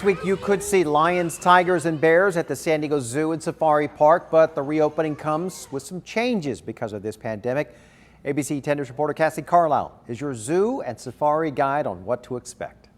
week, you could see lions, tigers, and bears at the San Diego Zoo and Safari Park, but the reopening comes with some changes because of this pandemic. ABC 10 News reporter Cassie Carlisle is your zoo and safari guide on what to expect.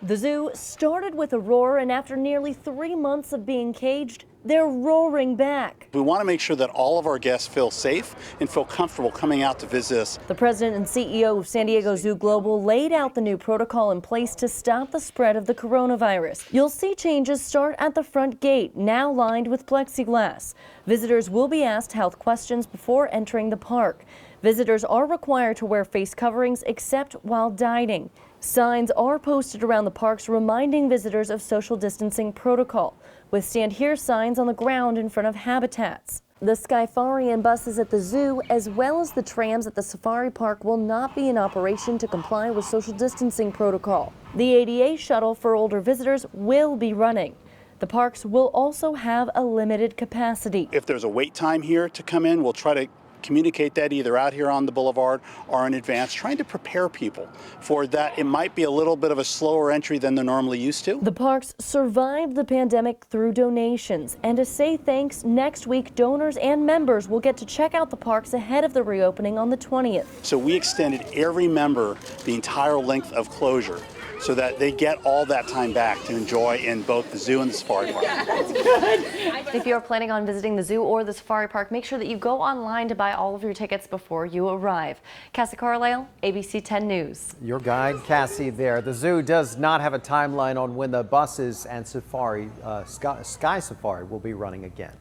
The zoo started with a roar, and after nearly 3 months of being caged, they're roaring back. We want to make sure that all of our guests feel safe and feel comfortable coming out to visit us. The president and CEO of San Diego Zoo Global laid out the new protocol in place to stop the spread of the coronavirus. You'll see changes start at the front gate, now lined with plexiglass. Visitors will be asked health questions before entering the park. Visitors are required to wear face coverings except while dining. Signs are posted around the parks reminding visitors of social distancing protocol, with stand here signs on the ground in front of habitats. The Skyfari and buses at the zoo, as well as the trams at the safari park, will not be in operation to comply with social distancing protocol. The ADA shuttle for older visitors will be running. The parks will also have a limited capacity. If there's a wait time here to come in, we'll try to communicate that either out here on the boulevard or in advance, trying to prepare people for that. It might be a little bit of a slower entry than they're normally used to. The parks survived the pandemic through donations, and to say thanks, next week donors and members will get to check out the parks ahead of the reopening on the 20th. So we extended every member the entire length of closure so that they get all that time back to enjoy in both the zoo and the safari park. That's good. If you're planning on visiting the zoo or the safari park, make sure that you go online to buy all of your tickets before you arrive. Cassie Carlisle, ABC 10 News. Your guide, Cassie, there. The zoo does not have a timeline on when the buses and Sky Safari will be running again.